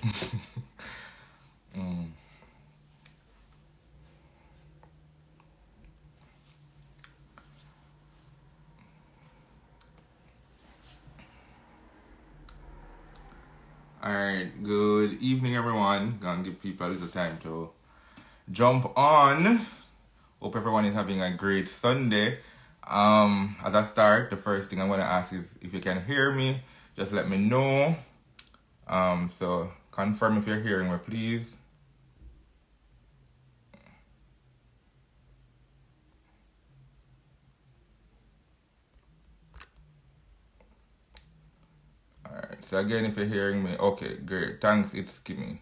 Mm. Alright, good evening everyone. Gonna give people a little time to jump on. Hope everyone is having a great Sunday. As I start, the first thing I want to ask is if you can hear me, just let me know. So confirm if you're hearing me, please. Alright, so again, if you're hearing me, okay, great. Thanks, it's Kimmy.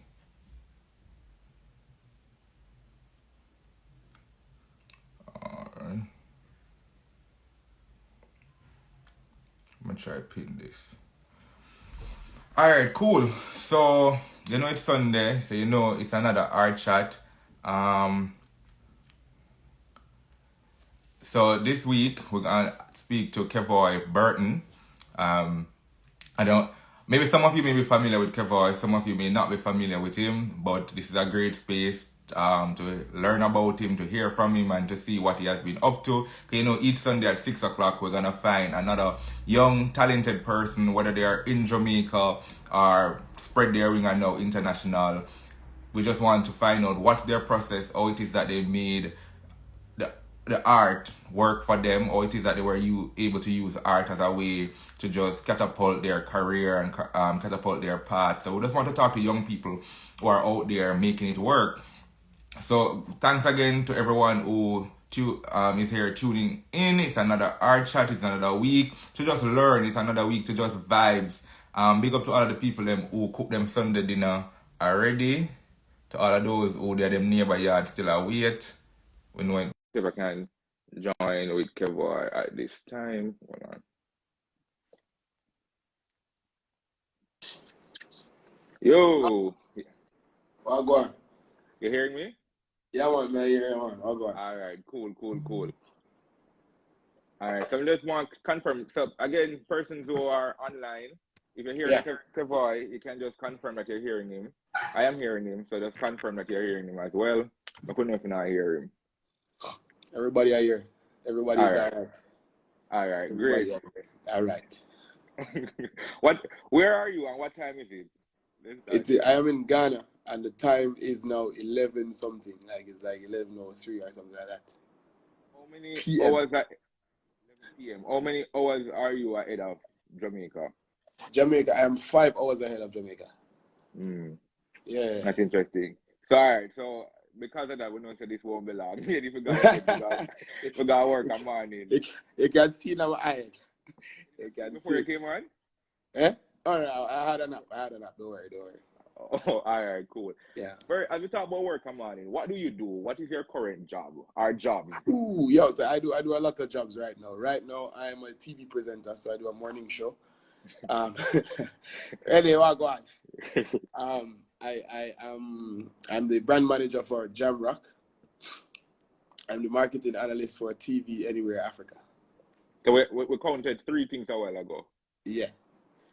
Alright, I'm gonna try to pin this. Alright, cool. So, you know it's Sunday, so you know it's another art chat. So this week we're gonna speak to Kevoy Burton. Um, I don't. Maybe some of you may be familiar with Kevoi, some of you may not be familiar with him, but this is a great space to learn about him, to hear from him, and to see what he has been up to. 'Cause, you know, each Sunday at 6 o'clock, we're gonna find another young, talented person, whether they are in Jamaica or spread their wing and now international. We just want to find out what's their process, how it is that they made the the art work for them, or it is that they were able to use art as a way to just catapult their career and catapult their path. So we just want to talk to young people who are out there making it work. So thanks again to everyone who is here tuning in. It's another art chat. It's another week to just learn. It's another week to just vibes. Big up to all of the people them who cook them Sunday dinner already. To all of those who they are them neighbor yard still await. We know if I can join with Kevoi at this time. Hold on. Yo, I'll go on. you hearing me? Yeah, man, man. I'll go on. All right, cool. All right, so I just want to confirm. So again, persons who are online, if you're hearing Yeah. Kevoi, you can just confirm that you're hearing him. I am hearing him, so just confirm that you're hearing him as well. I couldn't if not hear him. Everybody are here. Everybody All is all right, right. all right, Everybody great. are here. All right. Where are you and what time is it? I am in Ghana, and the time is now 11 something. Like it's like 11:03 or something like that. How many PM. hours at 11 p.m.? How many hours are you ahead of Jamaica? Jamaica. I am 5 hours ahead of Jamaica. Mm, Yeah. that's interesting. So, all right. So, because of that, we know that this won't be long. Maybe we gotta work on morning. You can see now my eye. You can Before you see. came on? Eh? Oh no, I had a nap. Don't worry. Oh, all right, cool. Yeah. As we talk about work on morning, what do you do? What is your current job? Our jobs? Ooh, yo, so I do a lot of jobs right now. Right now, I am a TV presenter, so I do a morning show. Anyway, what go on? I'm the brand manager for Jamrock. I'm the marketing analyst for TV Anywhere Africa. So we counted three things a while ago. Yeah.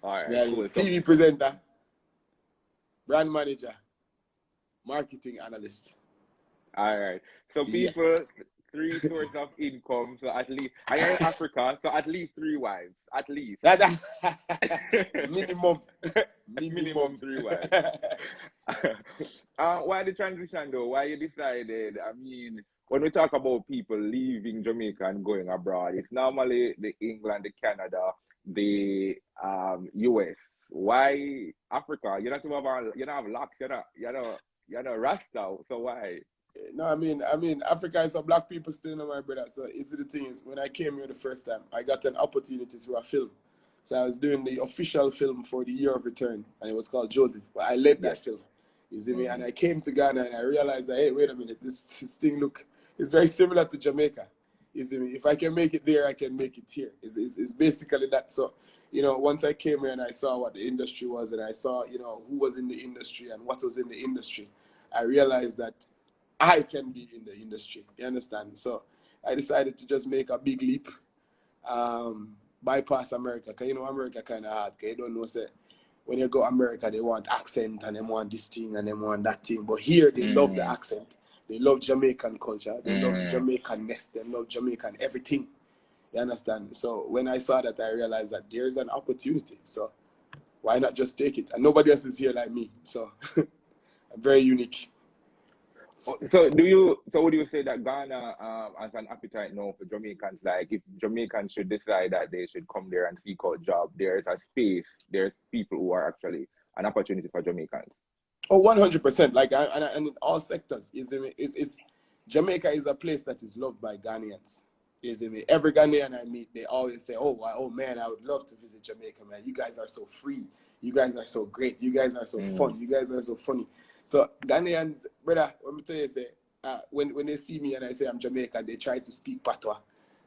All right, Yeah, cool. TV presenter, brand manager, marketing analyst. All right. So people, three sources of income. So at least I am in Africa. So at least three wives. At least. Minimum. Minimum three wives. Why the transition though? Why you decided? I mean, when we talk about people leaving Jamaica and going abroad, it's normally the England, the Canada, the US. Why Africa? You don't have locks. You're not Rasta. So why? No, I mean, Africa is some black people still know my brother. So it's the thing is, when I came here the first time, I got an opportunity through a film. So I was doing the official film for the Year of Return, and it was called Joseph. But I led that film. You see me? And I came to Ghana, and I realized that, hey, wait a minute, this thing it's very similar to Jamaica. You see me? If I can make it there, I can make it here. It's basically that. So, you know, once I came here and I saw what the industry was, and I saw, you know, who was in the industry and what was in the industry, I realized that I can be in the industry. You understand? So I decided to just make a big leap, bypass America. Because, you know, America kind of hard. Because you don't know, say, when you go to America, they want accent and they want this thing and they want that thing. But here, they love the accent. They love Jamaican culture. They love the Jamaican-ness. They love Jamaican everything. You understand? So when I saw that, I realized that there is an opportunity. So why not just take it? And nobody else is here like me. So I'm very unique. So would you say that Ghana has an appetite now for Jamaicans? Like if Jamaicans should decide that they should come there and seek out job, there's a space, there's people who are actually an opportunity for Jamaicans. Oh, 100%. Like, and in all sectors, it's Jamaica is a place that is loved by Ghanaians. Every Ghanaian I meet, they always say, oh man, I would love to visit Jamaica, man. You guys are so free. You guys are so great. You guys are so fun. You guys are so funny. So Ghanaians, brother, let me tell you, when they see me and I say I'm Jamaican, they try to speak patois.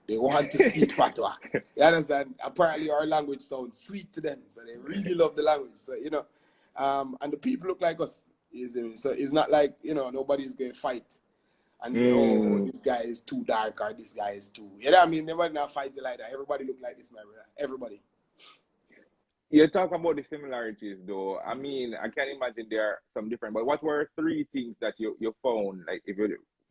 They want to speak patois. You understand? Apparently our language sounds sweet to them, so they really love the language. So, and the people look like us. So it's not like, nobody's going to fight and say, oh, this guy is too dark or this guy is too... You know what I mean? Nobody now fight like that. Everybody look like this, my brother. Everybody. You talk about the similarities, though. I mean, I can imagine there are some different, but what were 3 things that you found, like, if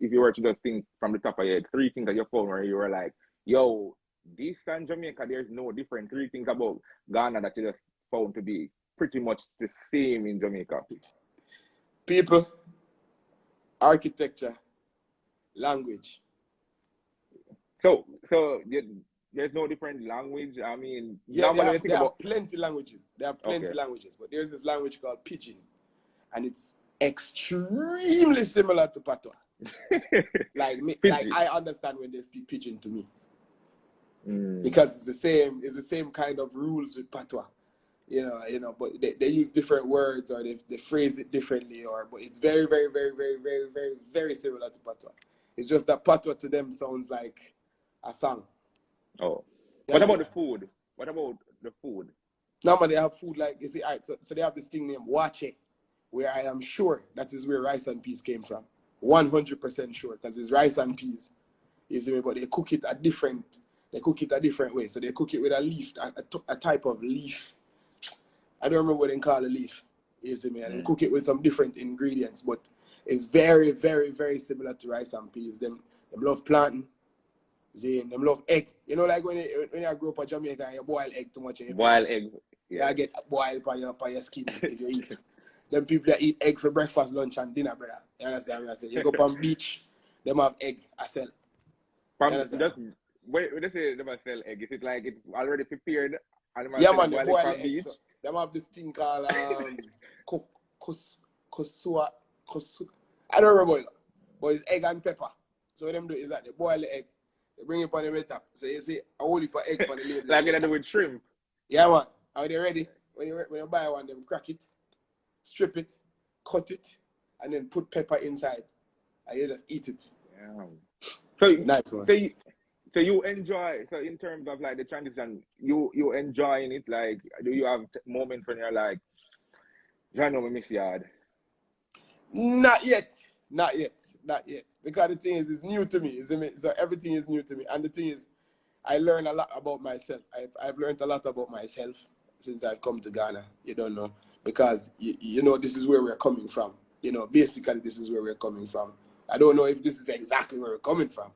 you were to just think from the top of your head, 3 things that you found where you were like, yo, this and Jamaica, there's no different. 3 things about Ghana that you just found to be pretty much the same in Jamaica. People, architecture, language. So there's no different language. I mean, they have plenty languages. They have plenty languages, but there's this language called Pidgin, and it's extremely similar to Patois. like I understand when they speak Pidgin to me, because it's the same kind of rules with Patois. But they use different words or they phrase it differently, but it's very, very, very, very, very, very, very similar to Patois. It's just that Patois to them sounds like a song. Oh. What about the food? What about the food? Normally they have food like, you see, all right, so they have this thing named wache, where I am sure that is where rice and peas came from. 100% sure, because it's rice and peas. You see me? But they cook it a different way. So they cook it with a leaf, a type of leaf. I don't remember what they call a leaf. You see me? And they cook it with some different ingredients, but it's very, very, very similar to rice and peas. Them love planting. Them love egg. Like when you grow up in Jamaica and you boil egg too much. Boil egg. Yeah. You get boiled by your skin if you eat. Them people that eat egg for breakfast, lunch, and dinner, brother. You understand what I say? You go on beach, them have egg. I sell. Wait, they say they must sell egg. Is it like it's already prepared? Yeah, man, they boil egg. Beach? So them have this thing called kosua. I don't remember it, but it's egg and pepper. So what them do is that they boil the egg. They bring it on the top. So you see a whole heap of egg on the label. Like they do with shrimp. Yeah, man. Are they ready? When you buy one, them crack it, strip it, cut it, and then put pepper inside. And you just eat it. Yeah. So nice one. So you enjoy, so in terms of like the transition, you enjoying it? Like, do you have moments when you're like, I know we miss yard? Not yet. Because the thing is, it's new to me. So everything is new to me. And the thing is, I learn a lot about myself. I've learned a lot about myself since I've come to Ghana. You don't know. Because, this is where we're coming from. Basically, this is where we're coming from. I don't know if this is exactly where we're coming from.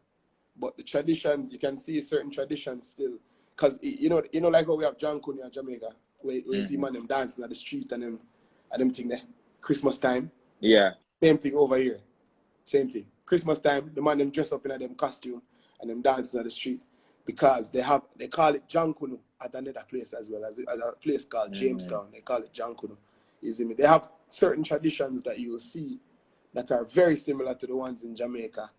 But the traditions, you can see certain traditions still. Because, like how we have John Cooney in Jamaica, where you see man them dancing at the street and them thing there. Christmas time. Yeah. Same thing over here. Same thing. Christmas time, the man them dress up in them costume and them dancing on the street because they call it Jankunu at another place as well, as a place called Jamestown. They call it Jankunu. You see me? They have certain traditions that you will see that are very similar to the ones in Jamaica.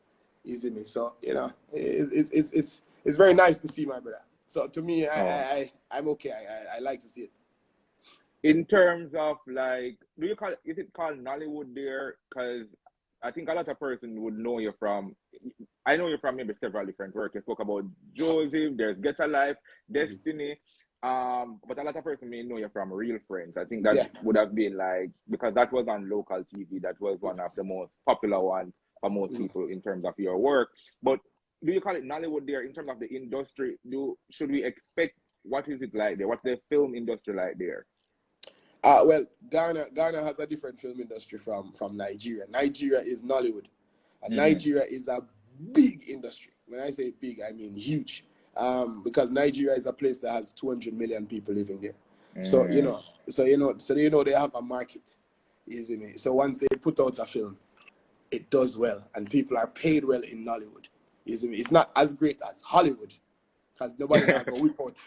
You see me? So, it's very nice to see, my brother. So to me, I'm okay. I like to see it. In terms of like, is it called Nollywood there? Because I think a lot of persons would know you from, I know you from maybe several different work. You spoke about Joseph, there's Get a Life, Destiny, but a lot of persons may know you from Real Friends. I think that would have been like, because that was on local TV, that was one of the most popular ones for most people in terms of your work. But do you call it Nollywood there in terms of the industry? Should we expect, what is it like there? What's the film industry like there? Well, Ghana has a different film industry from Nigeria. Nigeria is Nollywood, and Nigeria is a big industry. When I say big, I mean huge. Because Nigeria is a place that has 200 million people living there. So they have a market, you see me. So once they put out a film, it does well, and people are paid well in Nollywood. You see me. It's not as great as Hollywood, because nobody now go whip out.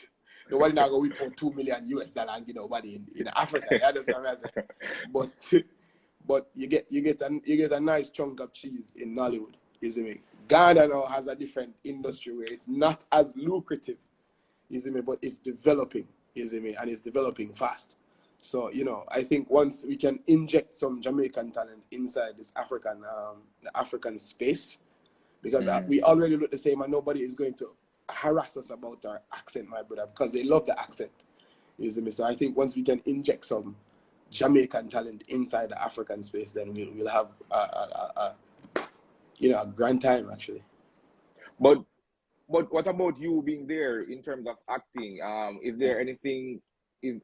Nobody now go whip out $2 million and give nobody in Africa. You understand what I'm saying? But you get a nice chunk of cheese in Nollywood. You see me? Ghana now has a different industry where it's not as lucrative. You see me? But it's developing. You see me? And it's developing fast. So I think once we can inject some Jamaican talent inside this the African space, because we already look the same, and nobody is going to harass us about our accent, my brother, because they love the accent. You see me? So I think once we can inject some Jamaican talent inside the African space, then we'll have a grand time actually. But what about you being there in terms of acting? Is there anything?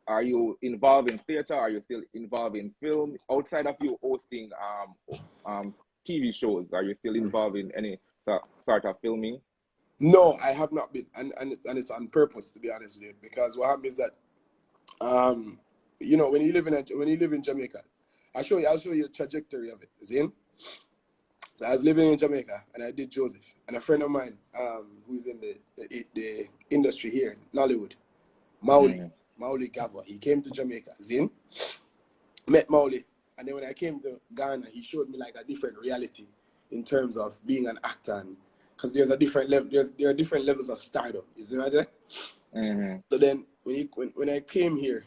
Are you involved in theater? Are you still involved in film? Outside of you hosting TV shows, are you still involved in any sort of filming? No, I have not been, and it's on purpose, to be honest with you, because what happens is that when you live in Jamaica, I'll show you the trajectory of it. See? So I was living in Jamaica, and I did Joseph, and a friend of mine who's in the industry here, Nollywood, Mauli Kevoy, he came to Jamaica. See? Met Mauli, and then when I came to Ghana, he showed me like a different reality in terms of being an actor, because there's a different level. There are different levels of stardom. You see what I'm saying? So then when I came here,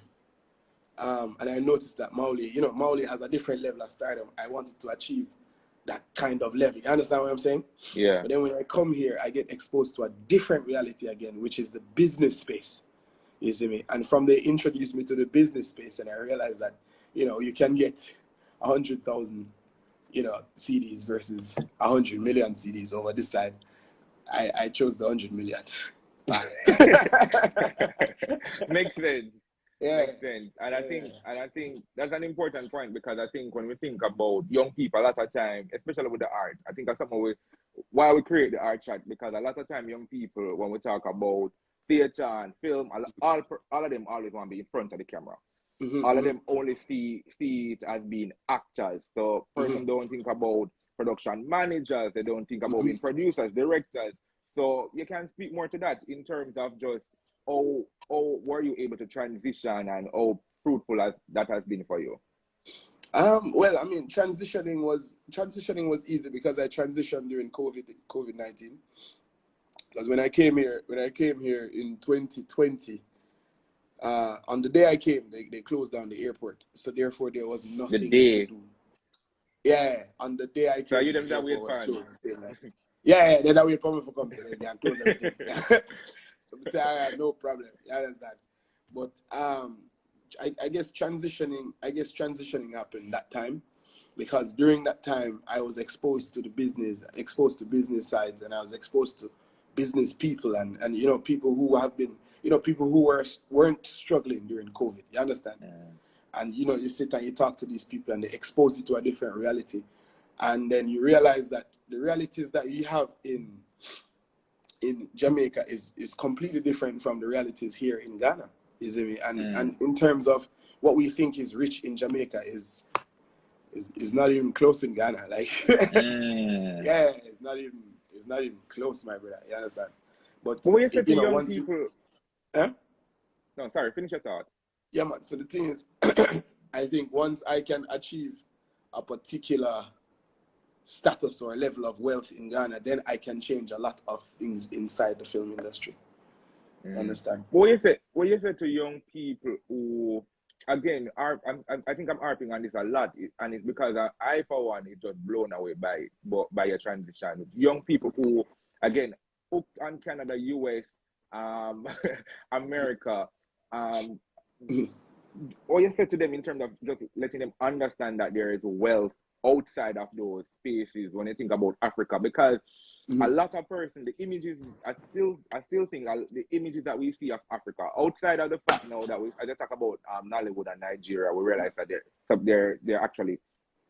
and I noticed that Mauli has a different level of stardom, I wanted to achieve that kind of level. You understand what I'm saying? Yeah. But then when I come here, I get exposed to a different reality again, which is the business space. You see me? And from there, introduced me to the business space, and I realized that, you can get 100,000, CDs versus 100 million CDs over this side. I chose the 100 million. Makes sense. Yeah. Makes sense. And I think that's an important point, because I think when we think about young people, a lot of time, especially with the art, I think that's something why we create the art chat, because a lot of time young people, when we talk about theater and film, all of them always want to be in front of the camera. All of them only see it as being actors. So person don't think about production managers, they don't think about being producers, directors. So you can speak more to that in terms of just how were you able to transition, and how fruitful that has been for you? Well, I mean, transitioning was easy, because I transitioned during COVID-19. Because when I came here in 2020, on the day I came, they closed down the airport. So therefore, there was nothing to do. Yeah, on the day I came, so you the them that airport was wait closed. Yeah, then I wait for me for come today. They can close everything. So I say, all right, no problem. You understand? But I guess transitioning happened that time, because during that time I was exposed to business sides, and I was exposed to business people, and people who have been, people who weren't struggling during COVID. You understand? And you sit and you talk to these people, and they expose you to a different reality, and then you realize that the realities that you have in Jamaica is completely different from the realities here in Ghana. You see me? And in terms of what we think is rich in Jamaica is not even close in Ghana. Like yeah, it's not even close, my brother. You understand? But when you say to young once people, no, sorry, finish your thought. Yeah, man. So the thing is, I think once I can achieve a particular status or level of wealth in Ghana, then I can change a lot of things inside the film industry. You understand? What you say to young people who, again, I think I'm harping on this a lot, and it's because I for one, is just blown away by your transition. Young people who, again, hooked on Canada, US, America, what you say to them in terms of just letting them understand that there is wealth outside of those spaces when you think about Africa? Because a lot of person, the images, I still think the images that we see of Africa, outside of the fact now that as I talk about Nollywood and Nigeria, we realize that they're actually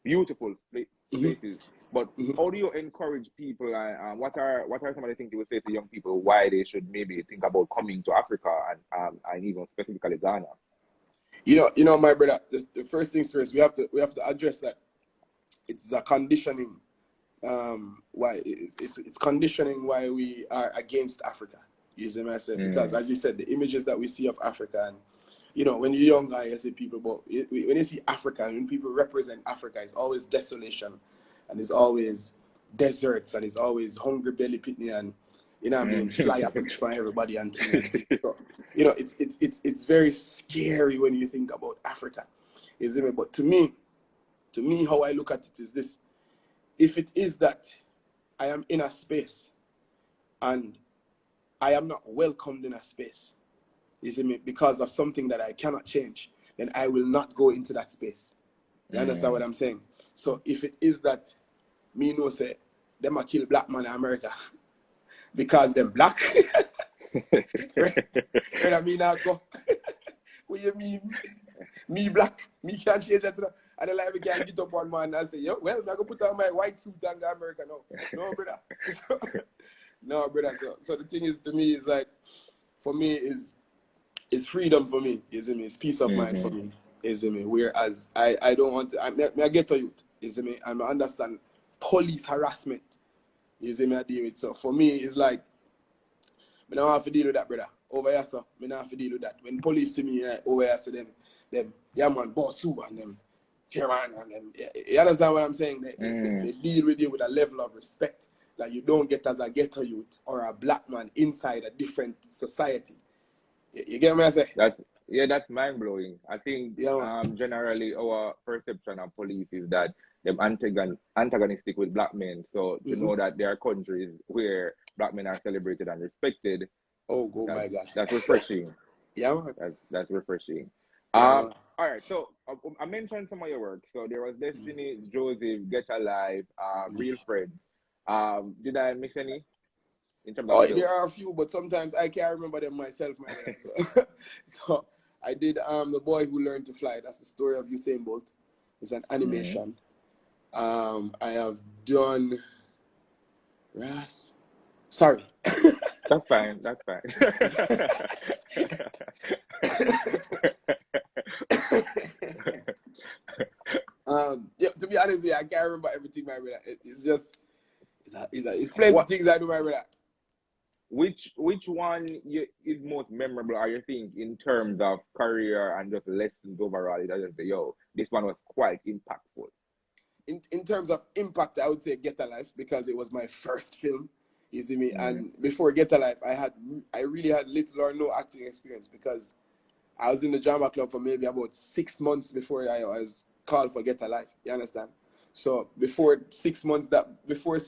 beautiful places. But how do you encourage people, and what are some of the things you would say to young people why they should maybe think about coming to Africa and even specifically Ghana? You know, my brother. The first things first, we have to address that it's a conditioning. Why it's conditioning why we are against Africa. You see what I said? Because as you said, the images that we see of Africa, and you know, when you're young, I see people, but when you see Africa, when people represent Africa, it's always desolation, and it's always deserts, and it's always hungry belly pitney, and you know what I mean, fly up pitch for everybody and things. So, you know, it's very scary when you think about Africa. You see me? But to me, how I look at it is this: if it is that I am in a space and I am not welcomed in a space, you see me, because of something that I cannot change, then I will not go into that space. You understand what I'm saying? So if it is that me know say them a kill black man in America because them black, right? I mean I go. What you mean? Me black, me can't change that. I don't like we can get up one man and say, yo, well, I'm gonna put on my white suit and go America. No, brother. No, brother. So the thing is, to me, is like, for me, is freedom for me. You see me? It's peace of mind for me. You see me? Whereas I don't want to. I get to youth. You see me? I understand police harassment. You see me? I deal with. So for me, it's like, I don't have to deal with that, brother. Over here, so I don't have to deal with that. When police see me over here, so them, yeah man, boss who and them, chairman and them. You understand what I'm saying? They deal with you with a level of respect that you don't get as a ghetto youth or a black man inside a different society. You get what I say? That's mind blowing. I think generally our perception of police is that they're antagonistic with black men. So to know that there are countries where black men are celebrated and respected. Oh my God. That's refreshing. Yeah, man. That's refreshing. Yeah, all right. So I mentioned some of your work. So there was Destiny, Joseph, Get Alive, Real Friends. Did I miss any? In terms of there are a few, but sometimes I can't remember them myself, man. So I did The Boy Who Learned to Fly. That's the story of Usain Bolt. It's an animation. I have done Ras. Sorry. That's fine. To be honest, I can't remember everything, my brother. It's just it's plenty of things I do, my brother. Which one is most memorable, I think, in terms of career and just lessons overall? I just say, yo, this one was quite impactful. In terms of impact, I would say Get Alive, because it was my first film. You see me? And before Get Alive, I really had little or no acting experience, because I was in the drama club for maybe about 6 months before I was called for Get Alive. You understand? So before 6 months before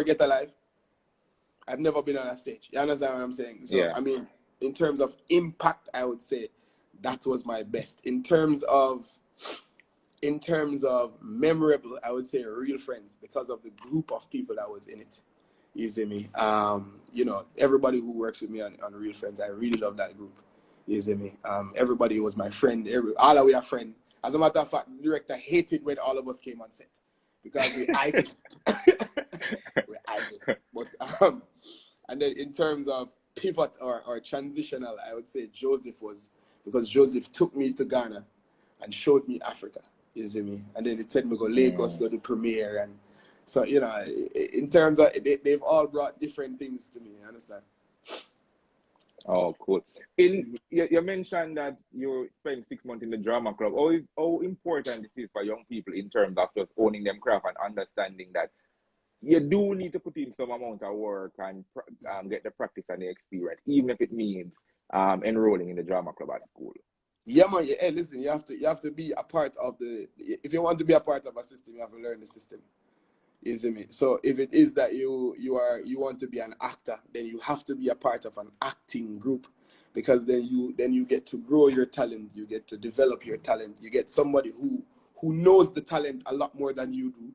Get Alive, I've never been on a stage. You understand what I'm saying? So I mean, in terms of impact, I would say that was my best. In terms of memorable, I would say Real Friends, because of the group of people that was in it. You see me? You know, everybody who works with me on Real Friends, I really love that group. You see me? Everybody was my friend. All of we are friends. As a matter of fact, the director hated when all of us came on set, because we idle. We idle. But and then in terms of pivot or transitional, I would say Joseph was, because Joseph took me to Ghana and showed me Africa. You see me? And then it said me go Lagos, go to premiere, and so, you know, in terms of they've all brought different things to me. You understand? Oh, cool. You mentioned that you spent 6 months in the drama club. How important it is for young people in terms of just owning them craft and understanding that you do need to put in some amount of work and get the practice and the experience, even if it means enrolling in the drama club at school. Yeah, man. Hey, listen, you have to be a part of if you want to be a part of a system, you have to learn the system. You see me? So if it is that you want to be an actor, then you have to be a part of an acting group, because then you get to grow your talent, you get to develop your talent, you get somebody who knows the talent a lot more than you do,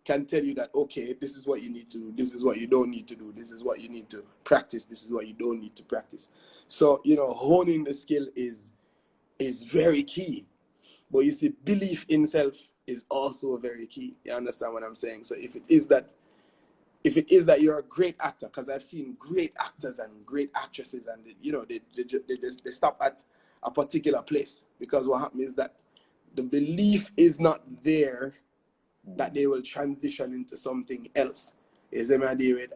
can tell you that, okay, this is what you need to do, this is what you don't need to do, this is what you need to practice, this is what you don't need to practice. So, you know, honing the skill is very key. But you see, belief in self is also very key. You understand what I'm saying? So if it is that you're a great actor, because I've seen great actors and great actresses, and you know, they stop at a particular place, because what happens is that the belief is not there that they will transition into something else. Is the idea with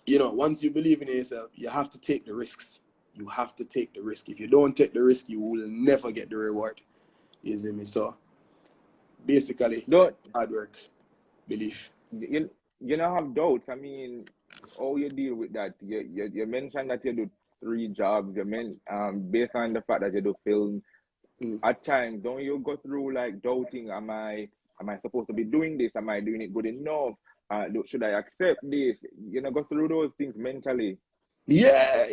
you know, once you believe in yourself, you have to take the risks. You have to take the risk. If you don't take the risk, you will never get the reward. You see me? So basically, hard work, belief. You don't have doubts. I mean, how you deal with that? You mentioned that you do 3 jobs. Based on the fact that you do film, at times, don't you go through like doubting? Am I supposed to be doing this? Am I doing it good enough? Should I accept this? You know, go through those things mentally. Yeah.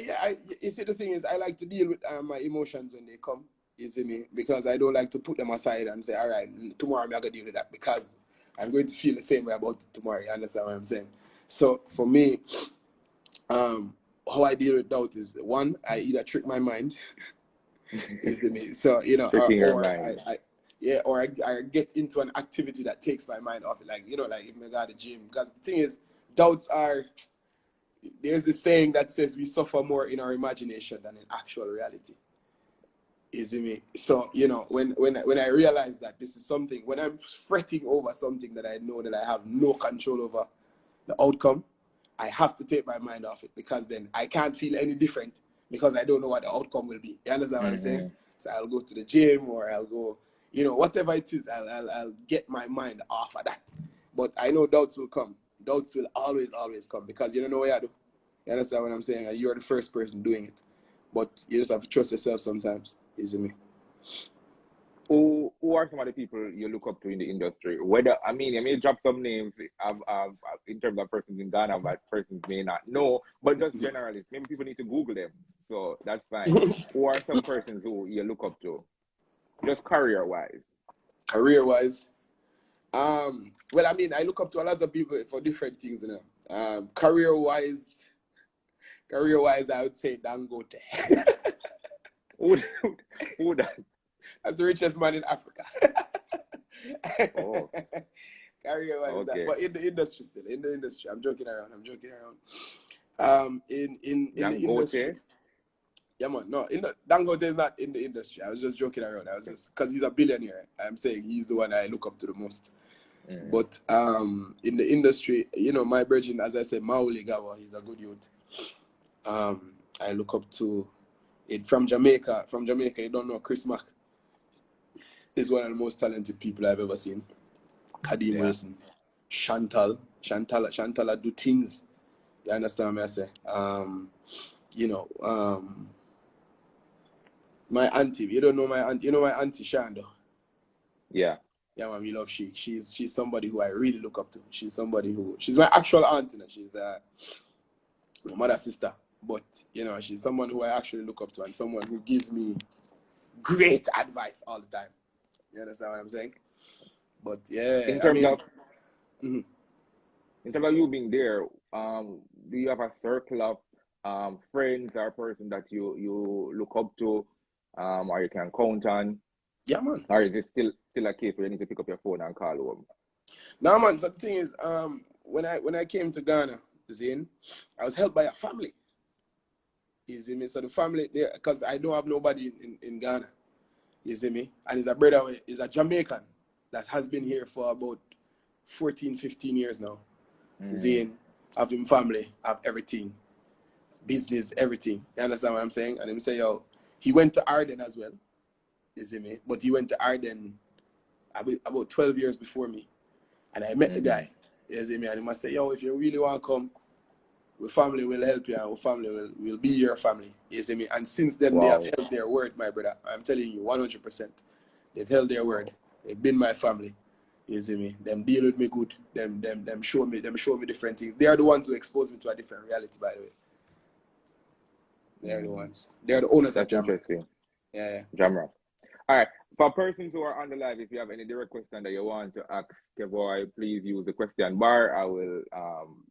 You see, the thing is, I like to deal with my emotions when they come. You see me? Because I don't like to put them aside and say, all right, tomorrow I'm going to deal with that, because I'm going to feel the same way about it tomorrow. You understand what I'm saying? So for me, how I deal with doubt is, one, I either trick my mind. You see me? So, you know, or I get into an activity that takes my mind off it. Like, you know, like if I go to the gym. Because the thing is, doubts are, there's this saying that says we suffer more in our imagination than in actual reality. You see me? So, you know, when I realize that this is something, when I'm fretting over something that I know that I have no control over the outcome, I have to take my mind off it, because then I can't feel any different, because I don't know what the outcome will be. You understand what I'm saying? So I'll go to the gym, or I'll go, you know, whatever it is, I'll get my mind off of that. But I know doubts will come. Doubts will always come, because you don't know what you do. You understand what I'm saying? And you're the first person doing it. But you just have to trust yourself sometimes. You see me? Who are some of the people you look up to in the industry? Whether, I mean, you may drop some names in terms of persons in Ghana, but persons may not know, but just generally, maybe people need to Google them, so that's fine. Who are some persons who you look up to, just career-wise? Career-wise? Well, I mean, I look up to a lot of people for different things, you know. Career-wise, I would say Dangote. Who that? That's the richest man in Africa. Oh. Career-wise, Okay. but in the industry still. In the industry, I'm joking around. In the industry. Yeah, man. No, Dangote is not in the industry. I was just joking around. I was just, because he's a billionaire. I'm saying he's the one I look up to the most. But in the industry, you know, my virgin, as I said, Mauli Gawa, he's a good youth. I look up to it from Jamaica. From Jamaica, you don't know, Chris Mack is one of the most talented people I've ever seen. Kadeem Wilson, Chantal do things. You understand what I say? You know, my auntie. You don't know my auntie. You know my auntie Shando. Yeah. Yeah, man, we love she. She's somebody who I really look up to. She's my actual aunt. You know? She's my mother's sister. But, you know, she's someone who I actually look up to, and someone who gives me great advice all the time. You understand what I'm saying? But yeah, in terms of you being there, do you have a circle of friends or person that you look up to, or you can count on? Yeah, man. Or is it still a case where you need to pick up your phone and call home? No, man. So the thing is, when I came to Ghana, Zane, I was helped by a family. You see me? So the family there, because I don't have nobody in Ghana. You see me? And his brother is a Jamaican that has been here for about 14, 15 years now. Zane, have him family, have everything. Business, everything. You understand what I'm saying? And him say, yo, he went to Arden as well. You see me? But he went to Arden about 12 years before me. And I met the guy. You see me? And he must say, yo, if you really want to come, our family will help you, and our family will be your family. You see me? And since then, they have held their word, my brother. I'm telling you, 100%. They've held their word. They've been my family. You see me? Them deal with me good. Them show me different things. They are the ones who expose me to a different reality, by the way. They are the ones. They are the owners of Jamaica. Interesting. Yeah. Jamrock. All right. For persons who are on the live, if you have any direct question that you want to ask Kevoy, please use the question bar. I will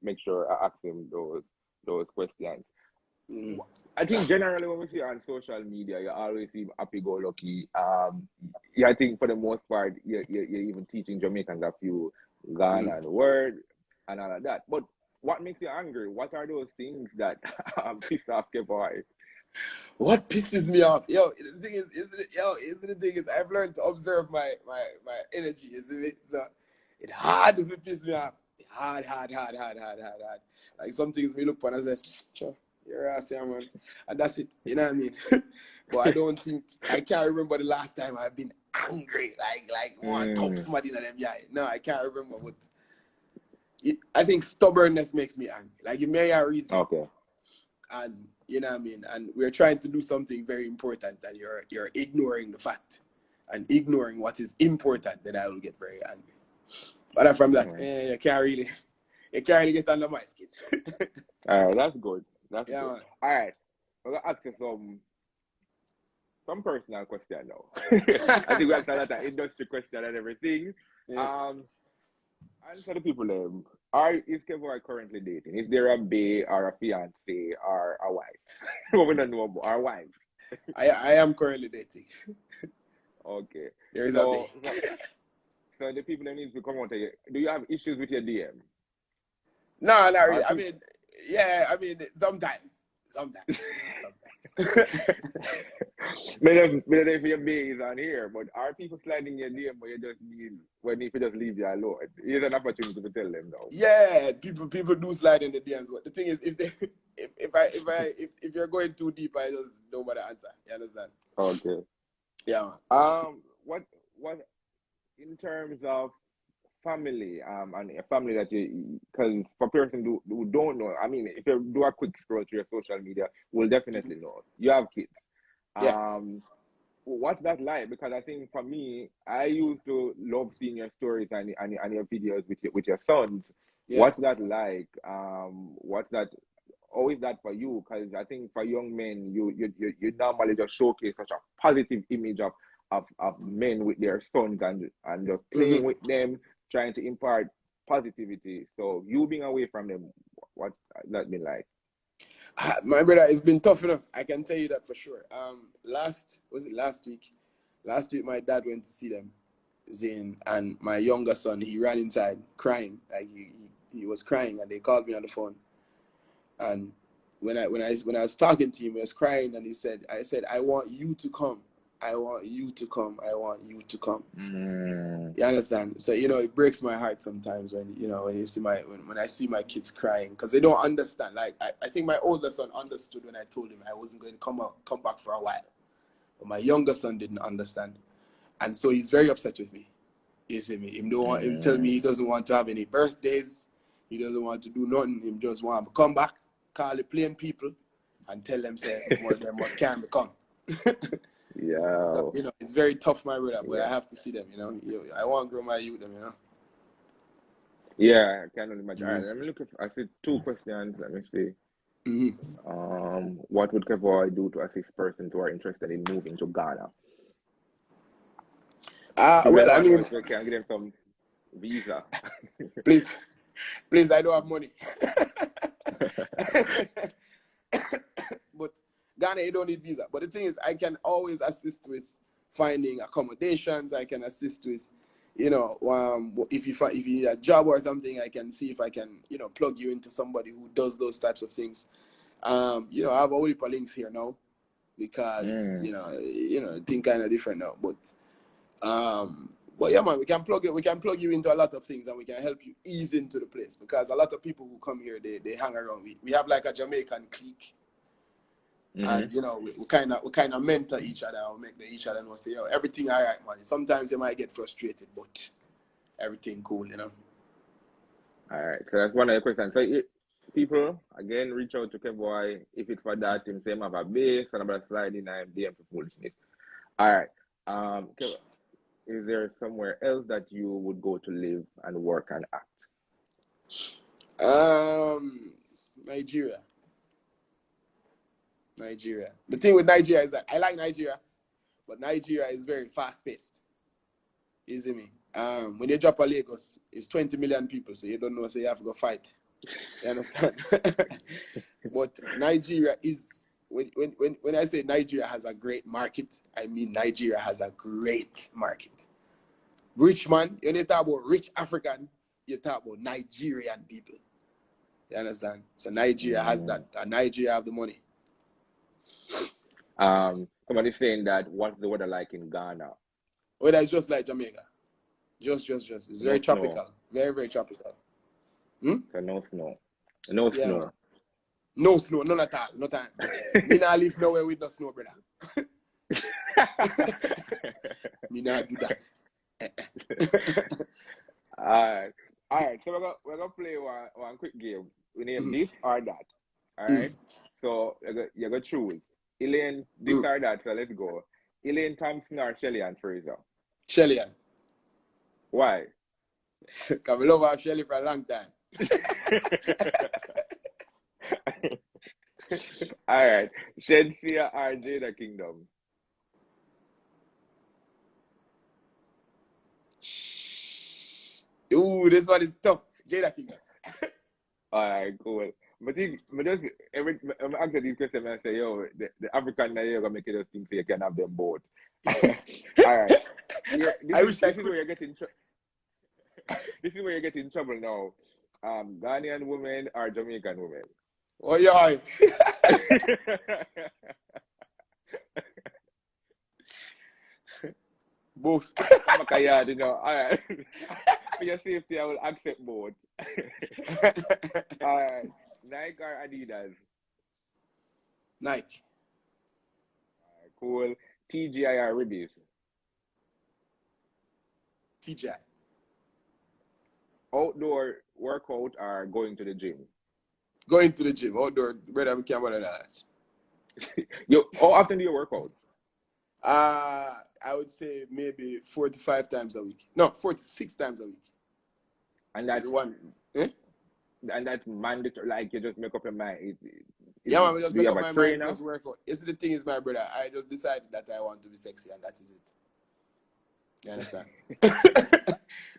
make sure I ask him those questions. I think generally when we see on social media, you always seem happy-go-lucky. Yeah, I think for the most part, you're even teaching Jamaicans a few Ghanaian words and all of that. But what makes you angry? What are those things that piss off Kevoy? What pisses me off, yo, the thing is, the thing is, I've learned to observe my energy, isn't it? So it's hard to piss me off. Hard. Like some things me look upon and say, sure, you're ass here, man. And that's it. You know what I mean? But I can't remember the last time I've been angry. Like want to top somebody in them. Yeah. No, I can't remember what. I think stubbornness makes me angry. Like it may have a reason. Okay. And you know what I mean? And we're trying to do something very important and you're ignoring the fact and ignoring what is important, then I will get very angry. But from that, you can't really get under my skin. All right, that's good. That's yeah, good. Man. All right. I'm gonna ask you some personal question now. I think we have a lot of industry question and everything. Yeah. Answer the people is Kevoy currently dating? Is there a bae or a fiance or a wife? We don't know about our wives. I am currently dating. Okay. There is a bae. So the people that need to come out here, do you have issues with your DM? No, not really. I mean, sometimes. Maybe if your bae is on here, but are people sliding your DM or you just need if you just leave you alone? Here's an opportunity to tell them though. Yeah, people do slide in the DMs, but the thing is, if you're going too deep, I just don't want to answer. You understand? Okay. Yeah. What in terms of family and a family that because for person who don't know, I mean, if you do a quick scroll through your social media, we'll definitely know you have kids. Yeah. What's that like? Because I think for me, I used to love seeing your stories and your videos with your sons. Yeah. What's that like? What's that? How is that for you? Because I think for young men, you normally just showcase such a positive image of men with their sons and just playing with them, trying to impart positivity. So you being away from them, what's that been like? My brother, it's been tough enough. I can tell you that for sure. Last week? Last week, my dad went to see them, Zane, and my younger son, he ran inside crying. Like he was crying, and they called me on the phone. And when I was talking to him, he was crying, and I said, I want you to come. I want you to come. I want you to come. You understand? So it breaks my heart sometimes when you see when I see my kids crying because they don't understand. Like I think my older son understood when I told him I wasn't going to come back for a while, but my younger son didn't understand, and so he's very upset with me. You see me? Him tell me he doesn't want to have any birthdays. He doesn't want to do nothing. He just want to come back, call the plain people, and tell them say they must can't come. Yeah. So, it's very tough, my brother, but I have to see them, I want to grow my youth them, Yeah, I can only imagine. All right, let me look at, I see two questions. Let me see. What would Kevoy do to assist persons who are interested in moving to Ghana? Well, I mean, we can give them some visa. please, I don't have money. But Ghana, you don't need visa. But the thing is, I can always assist with finding accommodations. I can assist with, if you need a job or something, I can see if I can, plug you into somebody who does those types of things. I have a whole heap of links here now because, things kind of different now. But yeah, man, we can plug you into a lot of things and we can help you ease into the place because a lot of people who come here, they hang around. We have like a Jamaican clique. And we kind of mentor each other and make each other know say, yo, everything all right, man. Sometimes you might get frustrated, but everything cool, All right, so that's one of the questions. So people again reach out to Kevoy if it's for that him say have a base and about sliding and DM for foolishness. All right, Kevoy, is there somewhere else that you would go to live and work and act? Nigeria. The thing with Nigeria is that I like Nigeria, but Nigeria is very fast paced. You see me? When you drop a Lagos, it's 20 million people, so you don't know, so you have to go fight. You understand? But Nigeria is, when I say Nigeria has a great market, I mean Nigeria has a great market. Rich man, when you talk about rich African, you talk about Nigerian people. You understand? So Nigeria has that. Nigeria have the money. Somebody's saying that what's the weather like in Ghana? Weather is just like Jamaica. Just. It's very tropical. Snow. Very, very tropical. So no snow. No snow. Man. No snow, none at all. No time. Me not live nowhere with no snow, brother. Me not do that. Alright. So we're gonna play one quick game. We name this or that. Alright. So you're gonna choose. Elaine, this or that, so let's go. Elaine Thompson or Shelly and Fraser? Shelly. Why? Because we love our Shelly for a long time. Alright. Shensia or Jada Kingdom? Ooh, this one is tough. Jada Kingdom. Alright, cool. But I'm asking these questions and I say, yo, the African now you're gonna make it a thing so you can have them both. Alright. This is where you're getting this is where you get in trouble now. Ghanaian women or Jamaican women? Oh yeah. Both. You know. Alright. For your safety, I will accept both. Alright. Nike or Adidas? Nike. Alright, cool. TGI or Ribbies? TGI. Outdoor workout or going to the gym? Going to the gym. Outdoor, brother, we can't bother that. How often do you work out? I would say maybe 4 to 5 times a week. No, 4 to 6 times a week. And that's one. And that's mandatory. Like you just make up your mind. Yeah, man, we just make up my trainer? mind. Just work out. It's the thing is, my brother. I just decided that I want to be sexy, and that is it. You understand?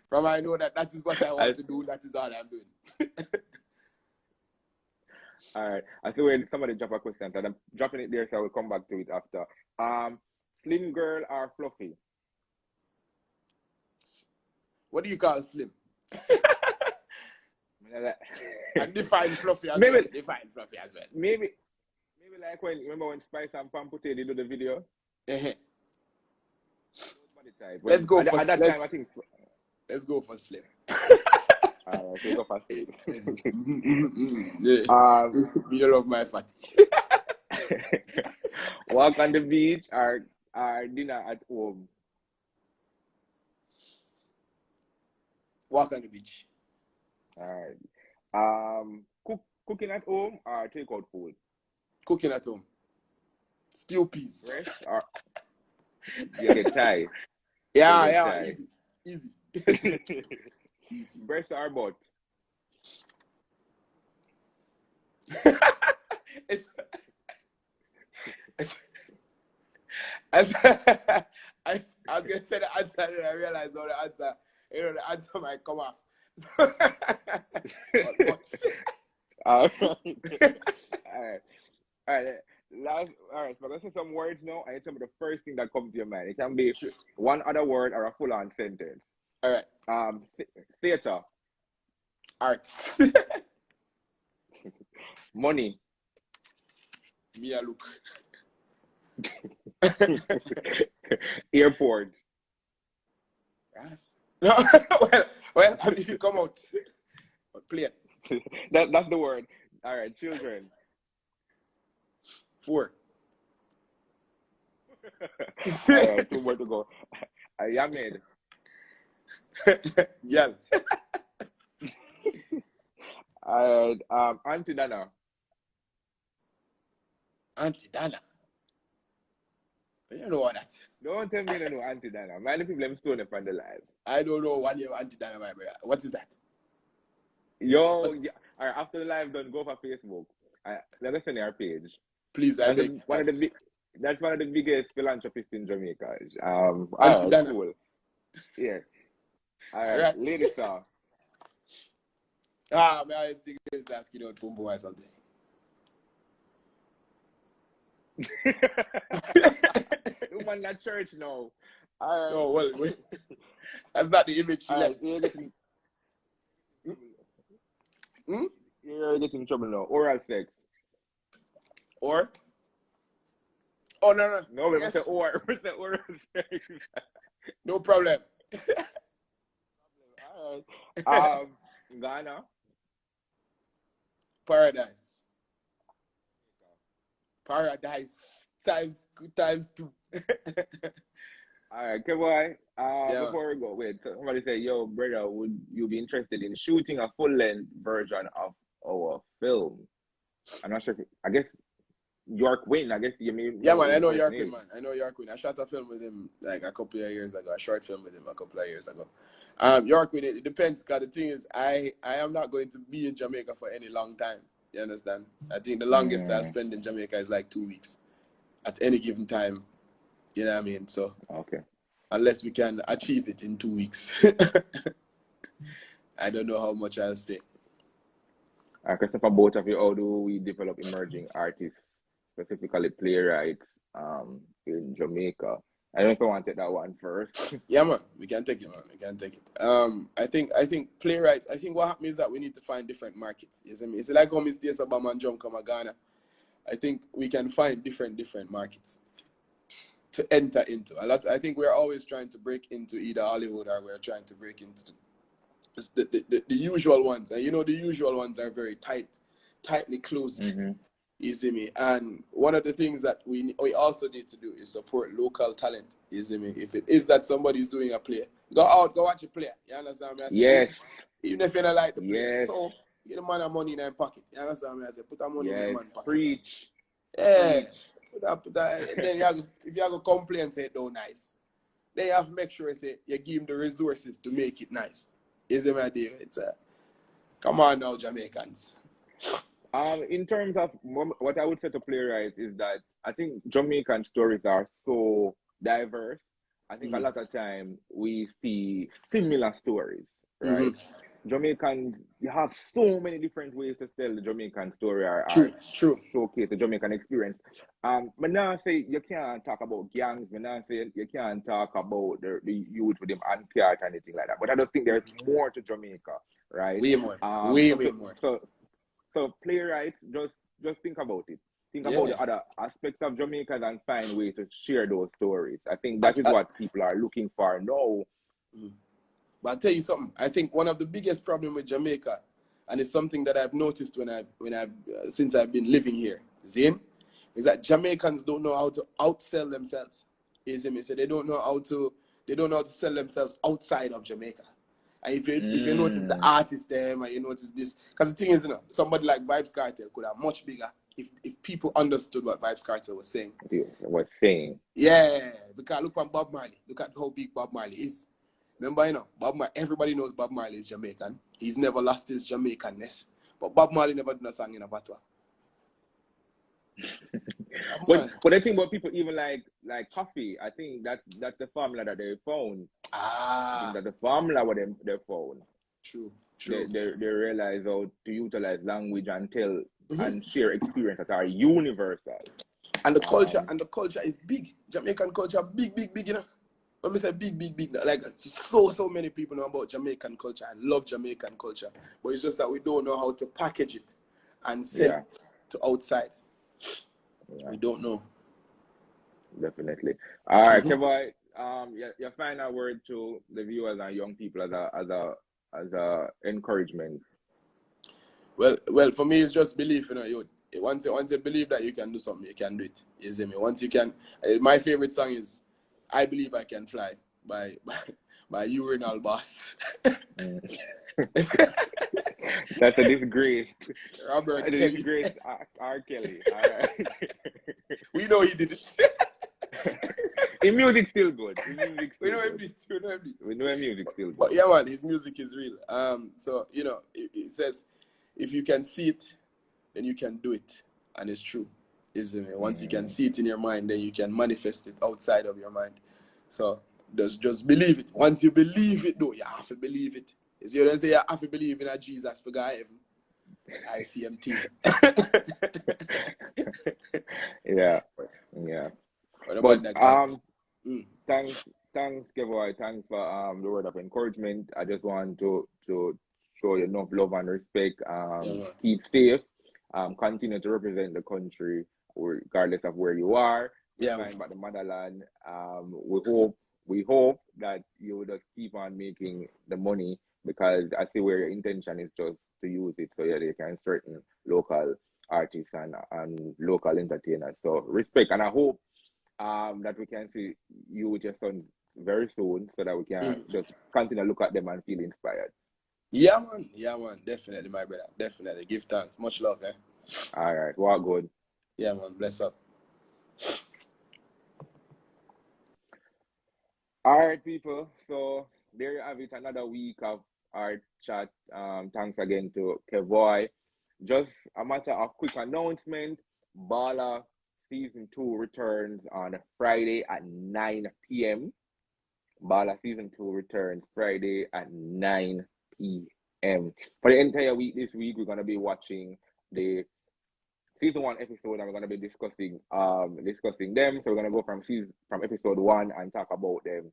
From I know that is what I want to do. That is all I'm doing. All right. I see when somebody drop a question, and I'm dropping it there, so I will come back to it after. Slim girl or fluffy? What do you call slim? And define fluffy as well. Define fluffy as well. Maybe like remember when Spice and Pam Pute did the video? Let's go for at that time, I think. Let's go for slim. Alright, so go for slim. Yeah. You don't love my fatty. Walk on the beach or dinner at home? Walk on the beach. Alright. Cooking at home or take out food? Cooking at home. Stew peas. Fresh or you get Thai? Yeah, easy. Easy. Breast or butt? I was gonna say the answer and I realized the answer. The answer might come off. All right. So let's say some words now, and tell me the first thing that comes to your mind. It can be one other word or a full-on sentence. All right. Theater. Arts. Money. Me a look. Airport. Yes. No, well, how did you come out? Plane. That's the word. All right, children. 4. All right, 2 more to go. Yamed. Yal. All right, Auntie Dana. Auntie Dana. I don't know what that. Don't tell me you don't know Auntie Dana. Many people have stolen from the live. I don't know what your Auntie Dana, my brother. What is that? Yeah. All right, after the live done, go for Facebook. Let us send our page. Please, I beg. One of the That's one of the biggest philanthropists in Jamaica. Auntie Dana. Cool. Yeah. All right, Right. lady star. I always think it's asking out Boom Boom or something. Woman that church now. No, well, that's not the image she left. You're getting, Hmm? you're getting in trouble now. Oral sex. Or? Oh, no. No, we Yes. say oral sex. No problem. All right. Ghana. Paradise times 2. All right, Kevoi. Yeah. Before we go, wait. Somebody say, "Yo, brother, would you be interested in shooting a full-length version of our film?" I'm not sure. I guess York Win. I guess you mean. Yeah, man, I know York Win, man. I know York Win. I shot a film with him like a couple of years ago. A short film with him a couple of years ago. York Win, it depends, because the thing is, I am not going to be in Jamaica for any long time. You understand? I think the longest I'll spend in Jamaica is like 2 weeks at any given time. You know what I mean? So, Okay. unless we can achieve it in 2 weeks, I don't know how much I'll stay. Christopher, both of you, how do we develop emerging artists, specifically playwrights, in Jamaica? I don't know if I want to take that one first. Yeah, man, we can take it, man. We can take it. I think playwrights. I think what happens is that we need to find different markets. You see me? It's like how Miss Tia Sabama and John come Ghana. I think we can find different markets to enter into. I think we're always trying to break into either Hollywood, or we're trying to break into the usual ones. And you know, the usual ones are very tightly closed. Mm-hmm. You see me? And one of the things that we also need to do is support local talent. You see me? If it is that somebody's doing a play, go out, go watch a play. You understand me? I say, Yes. Even if you don't like the play. Yes. So, get the man of money in their pocket. You understand me? I say, put that money in their man's pocket. Preach. Yeah. Preach. Put that, and then if you have a complaint, say it don't nice. Then you have to make sure you give him the resources to make it nice. You see me, David? It's come on now, Jamaicans. In terms of what I would say to playwrights is that I think Jamaican stories are so diverse. I think a lot of time we see similar stories, right? Jamaicans, you have so many different ways to tell the Jamaican story or showcase the Jamaican experience. But now say you can't talk about gangs, but now say you can't talk about the youth with them Art or anything like that. But I don't think there's more to Jamaica, right? Way more. Way more. So playwrights, just think about it. Think about the other aspects of Jamaica and find ways to share those stories. I think that is what people are looking for now. But I'll tell you something. I think one of the biggest problems with Jamaica, and it's something that I've noticed since I've been living here, Zane, is that Jamaicans don't know how to outsell themselves. You see me? So they don't know how to sell themselves outside of Jamaica. And if you notice the artists there, and you notice this, because the thing is, somebody like Vybz Kartel could have much bigger if people understood what Vybz Kartel was saying. Yeah, because look at Bob Marley. Look at how big Bob Marley is. Remember, everybody knows Bob Marley is Jamaican. He's never lost his Jamaicanness. But Bob Marley never done a song in a patois. But the thing about people even like coffee, I think that's the formula that they found. I think that the formula what they found. True. They realize how to utilize language and tell and share experience that are universal. And the culture is big. Jamaican culture big, you know. When we say big, like so many people know about Jamaican culture and love Jamaican culture. But it's just that we don't know how to package it and sell it to outside. Yeah. We don't know. Definitely. All right, Kevoi, your final word to the viewers and young people as a encouragement. Well, for me, it's just belief. Once you believe that you can do something, you can do it. You see me? Once you can. My favorite song is "I Believe I Can Fly" by Urinal Boss. That's a disgrace. Robert Kelly. Disgrace R. Kelly. All right. We know he did it. His music's still good. We know him. We know his music's still good. But yeah, man, his music is real. So it says, if you can see it, then you can do it, and it's true. Isn't it? Once you can see it in your mind, then you can manifest it outside of your mind. So just believe it. Once you believe it, though, you have to believe it. Is you don't say you have to believe in a Jesus for God heaven. ICMT. Yeah. But thanks, Kevoi. Thanks for the word of encouragement. I just want to show you enough love and respect. Keep safe. Continue to represent the country regardless of where you are. Flying back the motherland. We hope that you will just keep on making the money, because I see where your intention is just to use it so they can strengthen local artists and local entertainers. So respect, and I hope that we can see you with your son very soon, so that we can just continue to look at them and feel inspired. Yeah, man. Definitely, my brother. Definitely. Give thanks. Much love, eh? All right. Well, good. Yeah, man. Bless up. All right, people. So there you have it. Another week of our chat. Thanks again to Kevoi. Just a matter of quick announcement. Bala Season 2 returns on Friday at 9 p.m. Bala Season 2 returns Friday at 9 p.m. For the entire week this week, we're going to be watching the Season 1 episode, and we're going to be discussing them. So we're going to go from episode 1 and talk about them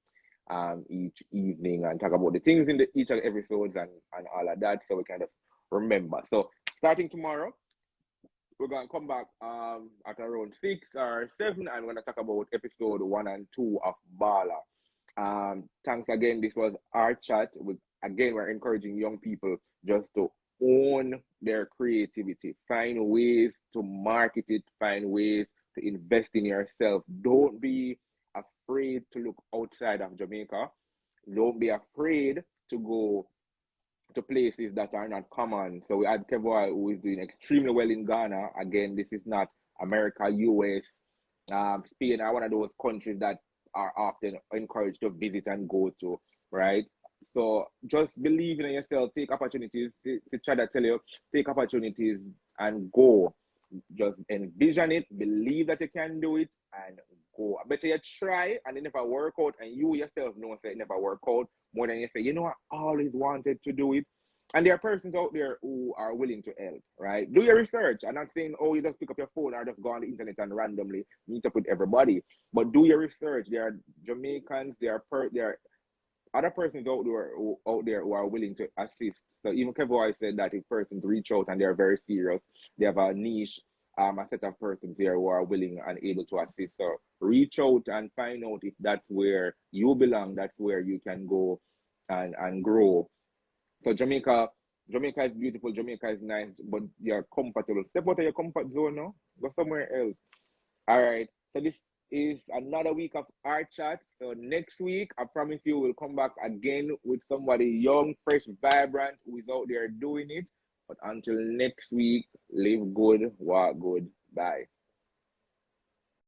each evening, and talk about the things in each of the episodes and all of that, so we kind of remember. So starting tomorrow, we're going to come back at around 6 or 7, and we're going to talk about episode 1 and 2 of Bala. Thanks again. This was our chat. We're encouraging young people just to own their creativity, find ways to market it, find ways to invest in yourself. Don't be afraid to look outside of Jamaica. Don't be afraid to go to places that are not common. So we had Kevoi, who is doing extremely well in Ghana. Again, this is not America, US, Spain are one of those countries that are often encouraged to visit and go to, right? So just believe in yourself, take opportunities. To try to tell you, take opportunities and go. Just envision it, believe that you can do it, and go. I bet you try and it never work out, and you yourself know that it never work out, more than you say, you know, I always wanted to do it. And there are persons out there who are willing to help, right? Do your research. I'm not saying, oh, you just pick up your phone or just go on the internet and randomly meet up with everybody. But do your research. There are Jamaicans, there are other persons out there who are willing to assist. So even Kevoi said that if persons reach out and they're very serious, they have a niche, a set of persons there who are willing and able to assist. So reach out and find out if that's where you belong, that's where you can go and grow. So Jamaica is beautiful, Jamaica is nice, but you're comfortable. Step out of your comfort zone now. Go somewhere else. All right. So this is another week of our chat. So next week, I promise you, we'll come back again with somebody young, fresh, vibrant, who is out there doing it. But until next week, live good, walk good. Bye.